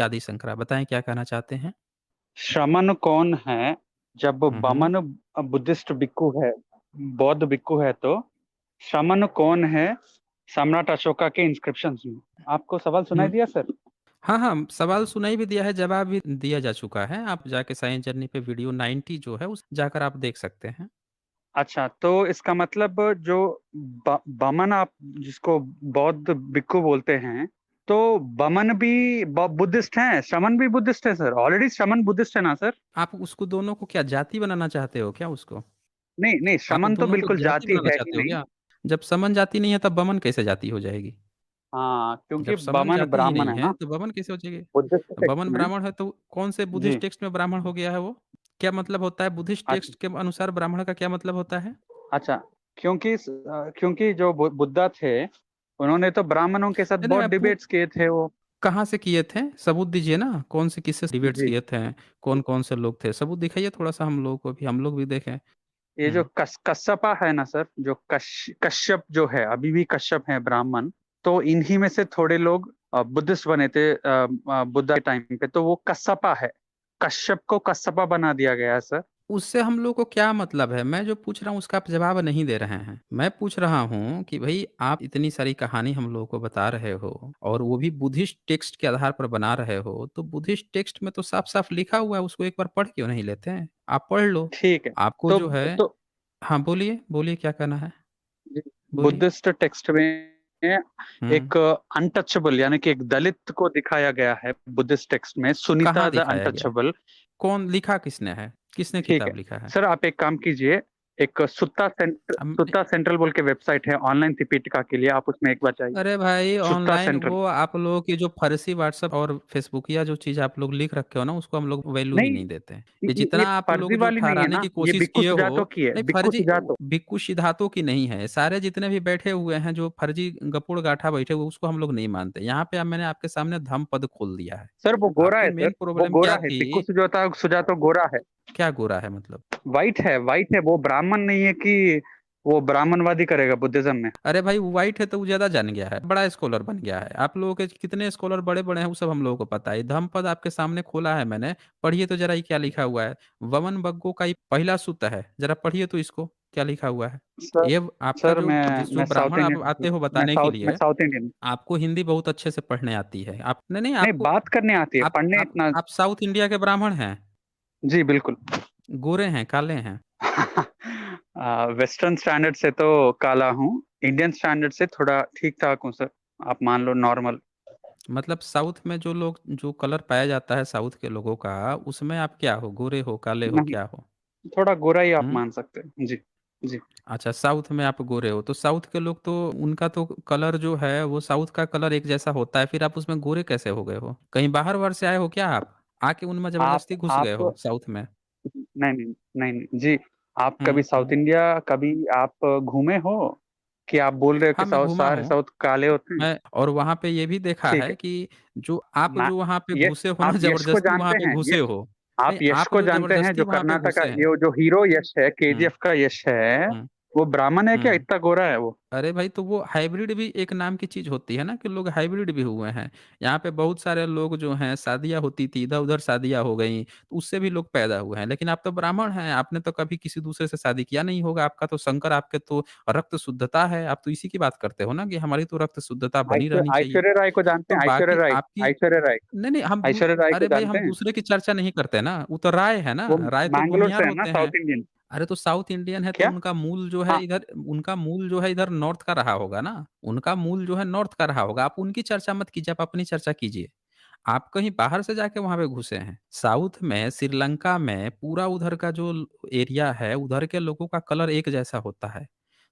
आदि शंकरा बताएं क्या कहना चाहते हैं। श्रमण कौन है? जब हम्म। बमन बुद्धिस्ट भिक्खु है, बौद्ध भिक्खु है, तो श्रमण कौन है सम्राट अशोका के इंस्क्रिप्शंस में? आपको सवाल सुनाई हम्म। दिया सर? हाँ हाँ, सवाल सुनाई भी दिया है, जवाब भी दिया जा चुका है। आप जाके साइंस जर्नी पे वीडियो 90 जो है उस जाकर आप देख सकते हैं। अच्छा, तो इसका मतलब जो बमन, आप जिसको बौद्ध भिक्खु बोलते हैं, तो बमन भी बुद्धिस्ट हैं, श्रमण भी बुद्धिस्ट है सर? ऑलरेडी श्रमण बुद्धिस्ट है ना सर? आप उसको दोनों को क्या जाति बनाना चाहते हो क्या उसको? नहीं नहीं, आप श्रमण तो दोनों को बिल्कुल जाति जाति बनाना है ही चाहते हो नहीं। क्या? जब समन जाति नहीं है तब बमन कैसे जाति हो जाएगी? हाँ, क्योंकि जब समन बमन जाति ही ब्राह्मण नहीं है है ना तो बमन कैसे हो जाएगी? बुद्धिस्ट तो टेक्स्ट बमन में। ब्राह्मण है तो कौन से जी। बुद्धिस्ट टेक्स्ट में ब्राह्मण हो गया है वो? क्या मतलब होता है बुद्धिस्ट अच्छा टेक्स्ट के अनुसार ब्राह्मण का क्या मतलब होता है? अच्छा, क्योंकि जो बुद्धा थे, उन्होंने तो ब्राह्मणों के साथ नहीं नहीं, बहुत डिबेट्स किए थे वो। कहाँ से किए थे? सबूत दीजिए ना, कौन से किससे डिबेट्स जी। किए थे? कौन कौन से लोग थे? सबूत दिखाइए थोड़ा सा, हम लोगों को भी, हम लोग भी देखें। ये जो हम्म। कश्यपा है ना सर, जो कश्यप जो है, अभी भी कश्यप है ब्राह्मण, तो इन्हीं में से थोड़े लोग बुद्धिस्ट बने थे बुद्धा के टाइम पे, तो वो कश्यपा है। कश्यप को कश्यपा बना दिया गया है सर। उससे हम लोग को क्या मतलब है? मैं जो पूछ रहा हूँ उसका आप जवाब नहीं दे रहे हैं। मैं पूछ रहा हूँ कि भाई आप इतनी सारी कहानी हम लोगों को बता रहे हो और वो भी बुद्धिस्ट टेक्स्ट के आधार पर बना रहे हो, तो बुद्धिस्ट टेक्स्ट में तो साफ साफ लिखा हुआ है, उसको एक बार पढ़ क्यों नहीं लेते हैं? आप पढ़ लो। ठीक है। आपको तो जो है। तो हाँ, बोलिए बोलिए क्या कहना है। बोलिए। बुद्धिस्ट टेक्स्ट में हम्म। एक अनटचेबल, यानी कि एक दलित को दिखाया गया है बुद्धिस्ट टेक्स्ट में, कहाँ सुनीता द दिखाया गया है? अनटचेबल। कौन लिखा किसने है? किसने ठीक है किताब लिखा है? सर, आप एक काम कीजिए, एक हम। सुत्ता सेंट्रल बोल के वेबसाइट है ऑनलाइन त्रिपिटका के लिए, आप उसमें एक बार जाइए। अरे भाई सुत्ता ऑनलाइन सेंट्रल। वो आप लोगों की जो फर्जी व्हाट्सएप और फेसबुकिया जो चीज आप लोग लिख रखे हो ना, उसको हम लोग वैल्यू ही नहीं, नहीं देते हैं। ये ये जितना आप फर्जी लोग जो वाली नहीं है ठहराने ना, की ये कोशिश बिक्कू किए हो, सुजातो की है, नहीं बिक्कू फर्जी सुजातो। भिक्खु सिद्धार्थों की नहीं है। सारे जितने भी बैठे हुए हैं जो फर्जी गपुड़ गाठा बैठे हुए, उसको हम लोग नहीं मानते। यहाँ पे मैंने आपके सामने धम्मपद खोल दिया है। सर वो गोरा आपकी है सर, मेन वो प्रॉब्लम गोरा क्या है, बिक्कू थी? सुजातो सुजातो गोरा है। क्या गोरा है मतलब? वाइट है, वाइट है, वो ब्राह्मण नहीं है कि वो ब्राह्मणवादी करेगा बुद्धिज्म में। अरे भाई वो वाइट है तो वो ज्यादा जान गया है, बड़ा स्कॉलर बन गया है। आप लोगों के कितने स्कॉलर बड़े बड़े हैं वो सब हम लोगों को पता है। धम्मपद आपके सामने खोला है मैंने। पढ़िए तो जरा ये क्या लिखा हुआ है। वमन बग्गो का ये पहला सूत्र है, जरा पढ़िए तो इसको क्या लिखा हुआ है। सर ये आपका सर मैं जो साउथ ब्राह्मण आप आते इंडियन, हो बताने के मैं लिए, साउथ इंडियन। आपको हिंदी बहुत अच्छे से पढ़ने आती है। आप नहीं नहीं नहीं, आपको, बात करने आती है, आप पढ़ने आप इतना। आप साउथ इंडिया के ब्राह्मण हैं? जी बिल्कुल। गोरे हैं काले हैं? वेस्टर्न स्टैंडर्ड से तो काला हूँ, इंडियन स्टैंडर्ड से थोड़ा ठीक ठाक हूँ सर। आप मान लो नॉर्मल। मतलब साउथ में जो लोग जो कलर पाया जाता है साउथ के लोगों का, उसमें आप क्या हो? गोरे हो, काले हो, नहीं, क्या हो? थोड़ा गोरा ही आप हम्म। मान सकते हैं जी। जी। अच्छा, साउथ में आप गोरे हो तो साउथ के लोग तो उनका तो कलर जो है वो साउथ का कलर एक जैसा होता है, फिर आप उसमें गोरे कैसे हो गए हो? कहीं बाहर वार से आए हो क्या आप? आके उनमें जबरदस्ती घुस गए आप हो साउथ में? नहीं नहीं नहीं नहीं जी। आप कभी साउथ हम्म। इंडिया, कभी आप घूमे हो कि आप बोल रहे हो कि हाँ मैं घूमा सारे हूँ। साउथ काले होते हैं? मैं और वहां पे ये भी देखा ठीक है है। कि जो आप मा, जो वहां पे ये घुसे हो ना, आप यश को जबरदस्ती वहां जानते पे हैं, घुसे हो। आप नहीं, यश आप को जो जानते हैं, जबरदस्ती जो वहां पे कर्नाटका, घुसे हैं। ये जो हीरो यश है, हम्म। केजीएफ का यश है, हम्म। वो ब्राह्मण है क्या? हम्म। इतना गोरा है वो? अरे भाई तो वो हाइब्रिड भी एक नाम की चीज होती है ना, कि लोग हाइब्रिड भी हुए हैं। यहाँ पे बहुत सारे लोग जो हैं, शादियां होती थी इधर उधर, शादियां हो गई तो उससे भी लोग पैदा हुए हैं। लेकिन आप तो ब्राह्मण हैं, आपने तो कभी किसी दूसरे से शादी किया नहीं होगा। आपका तो शंकर, आपके तो रक्त शुद्धता है। आप तो इसी की बात करते हो ना कि हमारी तो रक्त शुद्धता बनी रहनी चाहिए। ऐश्वर्या राय को जानते तो हैं? ऐश्वर्या बाकी राय, आपकी, ऐश्वर्या राय, नहीं नहीं ऐश्वर्या राय को अरे भाई जानते हम हैं? दूसरे की चर्चा नहीं करते ना। वो तो राय है ना, वो राय तो मैंगलोर भूमियार से है ना, होते हैं। South Indian. अरे तो साउथ इंडियन है तो क्या? उनका मूल जो है हाँ। इधर, उनका मूल जो है इधर नॉर्थ का रहा होगा ना। उनका मूल जो है नॉर्थ का रहा होगा। आप उनकी चर्चा मत कीजिए, आप अपनी चर्चा कीजिए। आप कहीं बाहर से जाके वहां पे घुसे हैं। साउथ में, श्रीलंका में पूरा उधर का जो एरिया है, उधर के लोगों का कलर एक जैसा होता है।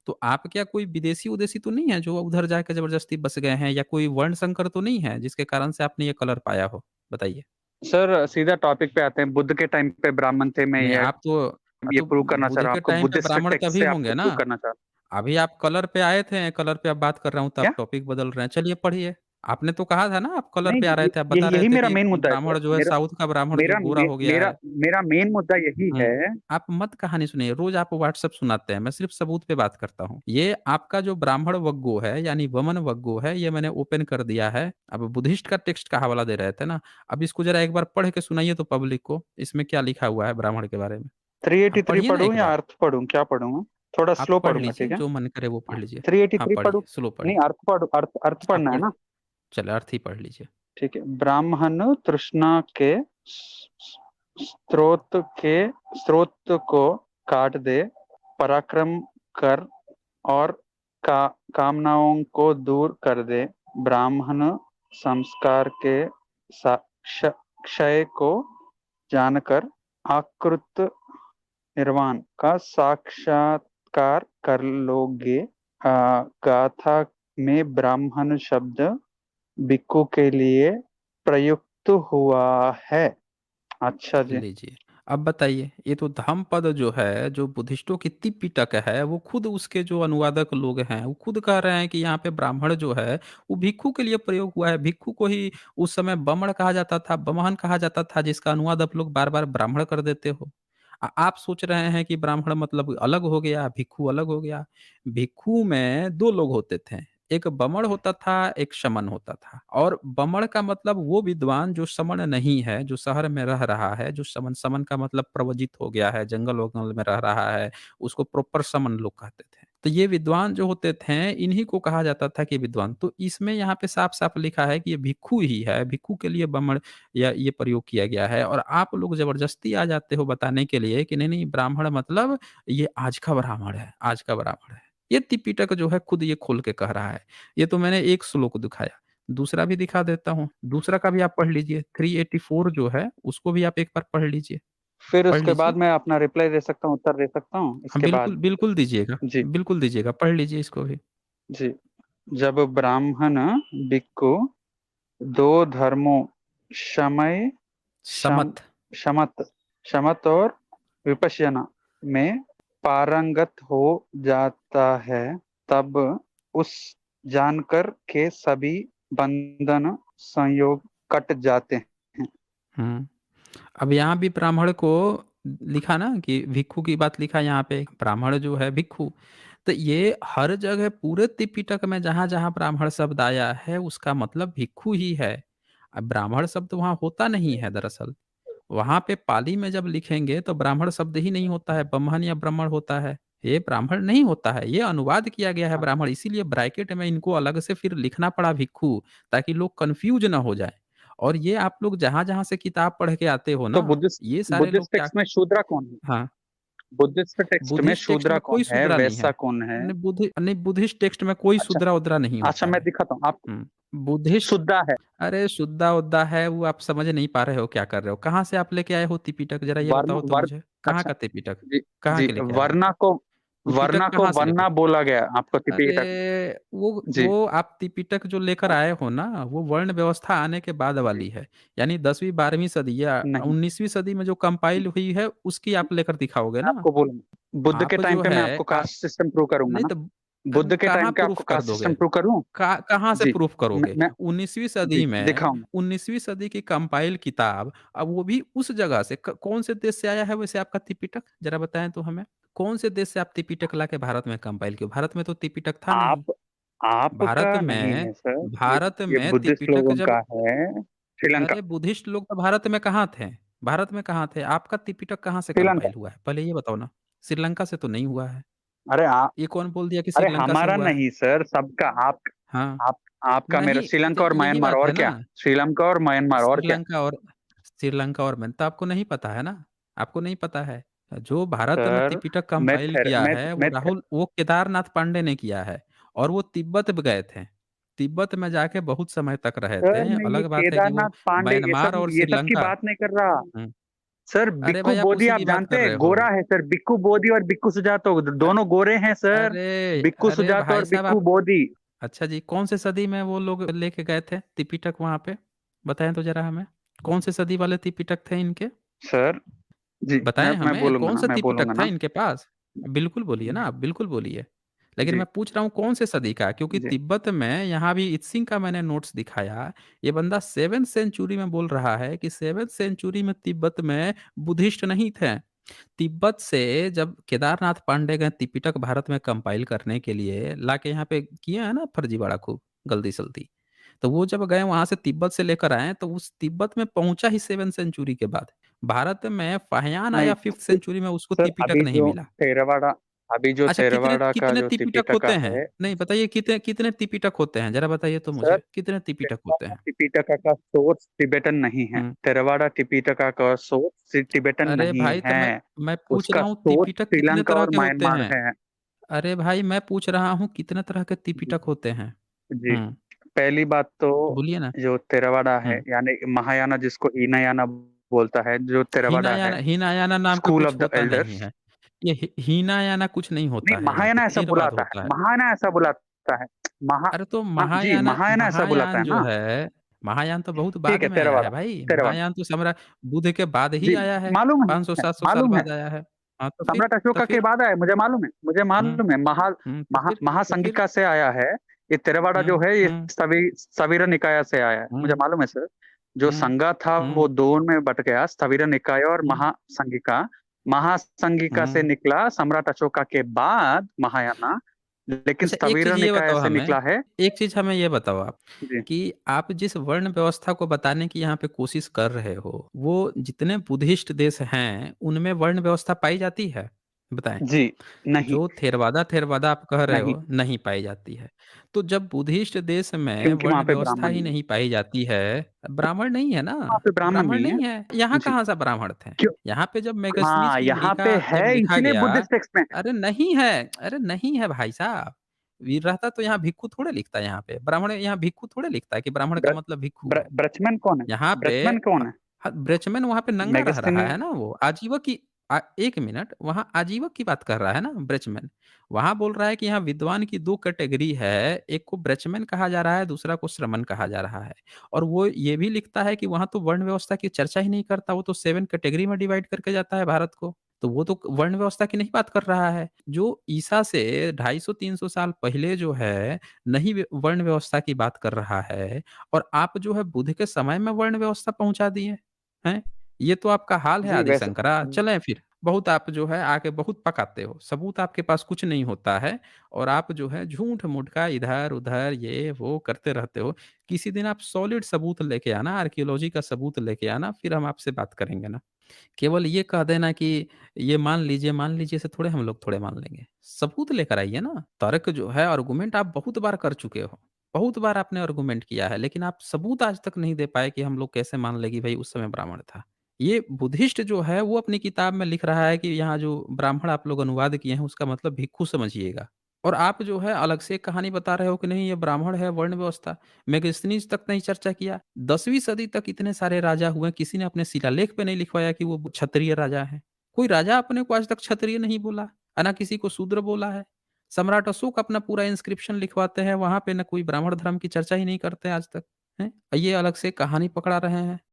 तो आप क्या कोई विदेशी उदेशी तो नहीं है जो उधर जाके जबरदस्ती बस गए हैं, या कोई वर्ण संकर तो नहीं है जिसके कारण से आपने ये कलर पाया हो? बताइए। सर सीधा टॉपिक पे आते हैं, बुद्ध के टाइम पे ब्राह्मण थे, मैं नहीं आप ये तो प्रूव करना चाह बुध रहा हूँ के आपको, टाइम पे बुद्धिस्ट ब्राह्मण टेक्स्ट तभी से आपको होंगे ना। प्रूव करना चाह रहा अभी आप कलर पे आए थे, कलर पे आप बात कर रहे हूँ तो हूँ। आप टॉपिक बदल रहे हैं। चलिए पढ़िए। आपने तो कहा था ना, आप कलर नहीं पे आ रहे थे, आप बता रहे यही थे मेरा कि मेन मुद्दा है सर। ब्राह्मण जो है, मेरा साउथ का ब्राह्मण जो मेरा गोरा मे, हो गया मेरा है। मेरा मेन मुद्दा यही है। आप मत कहानी सुनिए, रोज आप व्हाट्सएप सुनाते हैं, मैं सिर्फ सबूत पे बात करता हूँ। ये आपका जो ब्राह्मण वग्गो है, यानी वमन वग्गो है, ये मैंने ओपन कर दिया है। अब बुद्धिस्ट का टेक्स्ट का हवाला दे रहे थे ना, अब इसको जरा एक बार पढ़ के सुनाइए तो पब्लिक को, इसमें क्या लिखा हुआ है ब्राह्मण के बारे में। थ्री एटी आप थ्री पढ़िए ना पढ़ूं एक या बार। अर्थ पढ़ूं, क्या पढ़ूं? थोड़ा आप स्लो पढ़ पढ़ूंगा, लीजिए, ठीक है? जो मन करे वो पढ़ लीजिए। थ्री एटी हाँ थ्री पढ़ूं? पढ़िए, स्लो नहीं, पढ़िए। अर्थ पढ़ो, अर्थ आप पढ़ना है पढ़िए, ना? चले अर्थ ही पढ़ लीजिए। ठीक है। ब्राह्मण तृष्णा के स्रोत के स्रोत को काट दे, पराक्रम कर और कामनाओं को दूर कर दे। ब्राह्मण संस्कार के क्षय को जानकर आकृत निर्वाण का साक्षात्कार कर लोगे। गाथा में ब्राह्मण शब्द भिक्खु के लिए प्रयुक्त हुआ है। अच्छा जी। लीजिए। अब बताइए, ये तो धम्मपद जो है, जो बुद्धिस्टों की तिपिटक है, वो खुद उसके जो अनुवादक लोग हैं, वो खुद कह रहे हैं कि यहाँ पे ब्राह्मण जो है, वो भिक्खु के लिए प्रयोग हुआ है। भिक्खु को ही उस समय बमण कहा जाता था, बमहन कहा जाता था, जिसका अनुवाद आप लोग बार बार ब्राह्मण कर देते हो। आप सोच रहे हैं कि ब्राह्मण मतलब अलग हो गया, भिक्खु अलग हो गया। भिक्खु में दो लोग होते थे, एक बमण होता था, एक शमन होता था। और बमण का मतलब वो विद्वान जो समण नहीं है, जो शहर में रह रहा है, जो समन, समन का मतलब प्रवजित हो गया है, जंगल वंगल में रह रहा है, उसको प्रॉपर समन लोग कहते थे। तो ये विद्वान जो होते थे, इन्हीं को कहा जाता था कि विद्वान। तो इसमें यहाँ पे साफ साफ लिखा है कि ये भिक्खु ही है, भिक्खु के लिए बमण या ये प्रयोग किया गया है। और आप लोग जबरदस्ती आ जाते हो बताने के लिए कि नहीं नहीं, ब्राह्मण मतलब ये आज का ब्राह्मण है, आज का ब्राह्मण है। ये त्रिपिटक जो है खुद ये खोल के कह रहा है। ये तो मैंने एक श्लोक दिखाया, दूसरा भी दिखा देता हूँ, दूसरा का भी आप पढ़ लीजिए। 384 जो है, उसको भी आप एक बार पढ़ लीजिए। फिर पढ़ उसके लीजिए। बाद मैं अपना रिप्लाई दे सकता हूँ, उत्तर दे सकता हूँ हाँ इसके बिल्कुल, बाद? बिल्कुल दीजिएगा। जी। बिल्कुल दीजिएगा, पढ़ लीजिए इसको भी। जी। जब ब्राह्मण भिक्खु दो धर्मों शमय शम समत। शमत शमत और विपश्यना में पारंगत हो जाता है, तब उस जानकर के सभी बंधन संयोग कट जाते हैं। हम्म। अब यहाँ भी ब्राह्मण को लिखा ना कि भिक्खु की बात लिखा यहाँ पे, ब्राह्मण जो है भिक्खु। तो ये हर जगह पूरे त्रिपिटक में जहां जहां ब्राह्मण शब्द आया है, उसका मतलब भिक्खु ही है। अब ब्राह्मण शब्द वहां होता नहीं है दरअसल। वहां पे पाली में जब लिखेंगे तो ब्राह्मण शब्द ही नहीं होता है, ब्रह्मण या ब्राह्मण होता है। ये ब्राह्मण नहीं होता है, ये अनुवाद किया गया है ब्राह्मण, इसीलिए ब्रैकेट में इनको अलग से फिर लिखना पड़ा भिक्खु, ताकि लोग कंफ्यूज ना हो जाए। और ये आप लोग जहां जहां से किताब पढ़ के आते हो तो ना, बुद्धिस्ट ये सारे लोग बुद्धिस्ट क्या। टेक्स्ट में शूद्रा कौन है? हाँ। बुद्धिस्ट टेक्स्ट में बुद्धिस्ट टेक्स्ट शूद्रा में कौन कोई है, शूद्रा नहीं वैसा है। कौन है? नहीं, बुद्धिस्ट टेक्स्ट में कोई अच्छा। शूद्रा उद्रा नहीं अच्छा, होता मैं है। दिखाता हूँ आप। बुद्धिस्ट। शुद्धा है। अरे शुद्धा उद्दा है वो, आप समझ नहीं पा रहे हो क्या कर रहे हो। कहाँ से आप लेके आए हो त्रिपिटक, जरा ये वर्ण बताओ तो वर्ण मुझे, कहाँ अच्छा। का त्रिपिटक, जी। कहाँ जी। के लेके आए हो। वर्णा को त्रिपिटक वर्णा को कहाँ से लेके। वन्ना बोला गया आपको अरे त्रिपिटक। वो जी। वो आप त्रिपिटक जो लेकर आए हो ना, वो वर्ण व्यवस्था आने के बाद वाली है। यानी 10वीं 12वीं सदी या नहीं, 19वीं सदी में जो कंपाइल हुई है, उसकी आप लेकर दिखाओगे मैं ना। आपको बोलूंगा, बुद्ध के आप टाइम जो पे मैं है आपको आप, कास्ट सिस्टम प्रूव करूंगा नहीं ना। तो बुद्ध के कहाँ टाइम पे प्रूफ आपको कर कास्ट दोगे। सिस्टम प्रूव करूं? कहाँ से जी। प्रूफ करोगे। मैं 19वीं जी सदी में, दिखाऊंगा। 19वीं सदी की कंपाइल किताब, अब वो भी उस जगह से, कौन से देश से आया है वैसे आपका त्रिपिटक, जरा बताएं तो हमें। कौन से देश से आप त्रिपिटक लाके भारत में कंपाइल किए। भारत में तो त्रिपिटक था नहीं। आप भारत आपका नहीं में, है सर। भारत ये में बुद्धिस्ट त्रिपिटक लोगों जब, का है। श्रीलंका। अरे बुद्धिस्ट लोग तो भारत में कहाँ थे। भारत में कहाँ थे, आपका त्रिपिटक कहाँ से श्रीलंका। कंपाइल हुआ है, पहले ये बताओ ना। श्रीलंका से तो नहीं हुआ है। अरे ये कौन बोल दिया कि अरे श्रीलंका से हमारा हुआ है। नहीं सर, सबका। हाँ। आप आपका मेरा नहीं तो श्रीलंका और यही म्यांमार, बात और है ना। क्या? श्रीलंका और म्यांमार, और क्या? श्रीलंका और मैंने तो, आपको नहीं पता है ना। आपको नहीं पता है। जो भारत में सर त्रिपिटक मैं कंपाइल थेर, किया है, वो मैं राहुल, वो केदारनाथ पांडे ने किया है। और वो तिब्बत भी गए थे। तिब्बत में जाके बहुत समय तक रहे सर थे। मैं ये अलग बात है कि केदारनाथ वो पांडे म्यांमार और ये सब की श्रीलंका। बात नहीं कर रहा। हम्म। सर अरे बिक्कू भाई आप बोधी उसी आप की बात जानते कर हैं, रहे हो। गोरा है सर। बिक्कू बोधी और बिक्कू सुजातो अ- दोनों गोरे हैं सर। अरे बिक्कू अरे सुजातो भाई और साहब बिक्कू आप, बोधी। अच्छा जी, कौन से सदी में वो लोग लेके गए थे त्रिपिटक वहां पे, बताएं तो जरा हमें। कौन से सदी वाले त्रिपिटक थे इनके। सर जी, बताएं मैं हमें बोलूंगा कौन ना, सा मैं बोलूंगा त्रिपिटक था ना। इनके पास। बिल्कुल बोलिए ना आप, बिल्कुल बोलिए। लेकिन जी, मैं पूछ रहा हूँ कौन से सदी का, क्योंकि जी। तिब्बत में यहाँ भी इत्सिंग का मैंने नोट्स दिखाया। ये बंदा 7th सेंचुरी में बोल रहा है कि 7th सेंचुरी में तिब्बत में बुद्धिस्ट नहीं थे। तिब्बत से जब केदारनाथ पांडे गए त्रिपिटक भारत में कंपाइल करने के लिए, लाके यहाँ पे किए हैं ना फर्जीवाड़ा खूब, गलती सलती। तो वो जब गए वहां से तिब्बत से लेकर आए, तो उस तिब्बत में पहुंचा ही 7th सेंचुरी के बाद। भारत में फाहियान नहीं आया 5th सेंचुरी में, उसको सर, त्रिपिटक नहीं मिला। अभी जो अच्छा, कितने थेरवाड़ा का कितने जो त्रिपिटक होते तिपिटका हैं? है नहीं बताइए, कितने कितने त्रिपिटक होते हैं, जरा बताइए तो सर, मुझे, कितने त्रिपिटक होते थेरवाड़ा हैं? तिपिटका का सोर्स तिब्बतन नहीं है। हम्म। थेरवाड़ा तिपिटका का सोर्स तिब्बतन अरे नहीं भाई, तो है। मैं पूछ उसका रहा हूँ सोर्स त्रिपिटक कितने श्रीलंका तरह और के होते म्यांमार हैं? है। अरे भाई, मैं पूछ रहा हूँ कितने तरह के जी, त्रिपिटक होते हैं? जी। हम्म। पहली बात तो बोलिए ना। जो थेरवाड़ा है, हम्म। यानी महायाना जिसको हीनयाना बोलता है, जो थेरवाड़ा है, हीनायाना हीनायाना नाम का स्कूल ऑफ कुछ द होता नहीं एल्डर्स। है। ये हीनायाना कुछ नहीं नहीं, होता है, यहाँ पे महायाना ऐसा थेरवाद बुलाता है, होता है। महायाना ऐसा बुलाता है। महा अरे तो हाँ जी, महायान महायाना ऐसा बुलाता महायान है जो ना। है, महायान तो बहुत ठीक बाद है, में आया है थेरवाड़ा, भाई। थेरवाड़ा। महायान तो सम्राट बुद्ध के बाद ही जी, आया है। मालूम 500 है, 700 साल मालूम है। बाद आया है। हाँ तो फिर, सम्राट तो अशोका के फिर बाद आया, मुझे मालूम है, मुझे हम्म। मालूम है। तो फिर, तो फिर महासंगिका से आया है। ये थेरवाड़ा जो है, ये हम्म। स्थविर निकाय से आया है, मुझे हम्म। मालूम है सर। जो हम्म। संगा था हम्म। वो दो में बट गया, स्थविर निकाय और हम्म। महासंगिका। महासंगिका से हम्म। निकला सम्राट अशोका के बाद महायाना, लेकिन अच्छा, एक स्थविर चीज ये निकाय बताओ से हमें, निकला है। एक चीज हमें ये बताओ आप, जी, कि आप जिस वर्ण व्यवस्था को बताने की यहाँ पे कोशिश कर रहे हो, वो जितने बुद्धिस्ट देश हैं उनमें वर्ण व्यवस्था पाई जाती है? बताएं। जी। नहीं, जो थेरवादा थेरवादा आप कह रहे नहीं, हो नहीं पाई जाती है, तो जब बुद्धिस्ट देश में क्योंकि वर्ण वहां पे व्यवस्था ब्राह्मण ही नहीं है। नहीं पाई जाती है, ब्राह्मण नहीं है ना, वहां पे ब्राह्मण ब्राह्मण नहीं है। नहीं है, यहाँ जी, कहाँ से ब्राह्मण थे? क्यों? यहाँ पे जब मेगास्थनीज हाँ, की यहाँ इंडिका पे है, जब लिखा इसीलिए गया, बुद्धिस्ट टेक्स्ट में। अरे नहीं है, अरे नहीं है भाई साहब। वीर रहता तो यहाँ भिक्खु थोड़े लिखता है, यहाँ पे ब्राह्मण, यहाँ भिक्खु थोड़े लिखता है कि ब्राह्मण का मतलब भिक्खु है। ब्रचमन कौन है? यहाँ पे ब्रचमन कौन है? ब्रेचमैन वहाँ पे नंगा रह रहा मेगस्टिनी। है ना, वो आजीवक की, एक मिनट, वहाँ आजीवक की बात कर रहा है ना ब्रेचमैन। वहाँ बोल रहा है कि यहाँ विद्वान की दो कैटेगरी है, एक को ब्रेचमैन कहा जा रहा है, दूसरा को श्रमण कहा जा रहा है। और वो ये भी लिखता है कि वहाँ तो वर्ण व्यवस्था की चर्चा ही नहीं करता, वो तो 7 कैटेगरी में डिवाइड करके जाता है भारत को। तो वो तो वर्ण व्यवस्था की नहीं बात कर रहा है। जो ईसा से 250-300 साल पहले जो है, नहीं वर्ण व्यवस्था की बात कर रहा है, और आप जो है बुद्ध के समय में वर्ण व्यवस्था पहुंचा दिए हैं। ये तो आपका हाल है जी, आदि वैसे शंकरा। चलें फिर, बहुत आप जो है आके बहुत पकाते हो, सबूत आपके पास कुछ नहीं होता है, और आप जो है झूठ मूठ का इधर उधर ये वो करते रहते हो। किसी दिन आप सॉलिड सबूत लेके आना, आर्कियोलॉजी का सबूत लेके आना, फिर हम आपसे बात करेंगे ना। केवल ये कह देना कि ये मान लीजिए से थोड़े हम लोग थोड़े मान लेंगे। सबूत लेकर आइए ना। तर्क जो है, आर्गुमेंट आप बहुत बार कर चुके हो। बहुत बार आपने आर्गुमेंट किया है, लेकिन आप सबूत आज तक नहीं दे पाए कि हम लोग कैसे मान लें कि भाई उस समय ब्राह्मण था। ये बुद्धिस्ट जो है वो अपनी किताब में लिख रहा है कि यहाँ जो ब्राह्मण आप लोग अनुवाद किए हैं उसका मतलब भिक्षु समझिएगा। और आप जो है अलग से एक कहानी बता रहे हो कि नहीं ये ब्राह्मण है, वर्ण व्यवस्था। मेगस्थनीज तक नहीं चर्चा किया। 10वीं सदी तक इतने सारे राजा हुए, किसी ने अपने शिलालेख पे नहीं लिखवाया कि वो क्षत्रिय राजा है। कोई राजा अपने को आज तक क्षत्रिय नहीं बोला, ना किसी को शूद्र बोला है। सम्राट अशोक अपना पूरा इंस्क्रिप्शन लिखवाते हैं, वहां पे ना कोई ब्राह्मण धर्म की चर्चा ही नहीं करते आज तक। हैं? ये अलग से कहानी पकड़ा रहे हैं।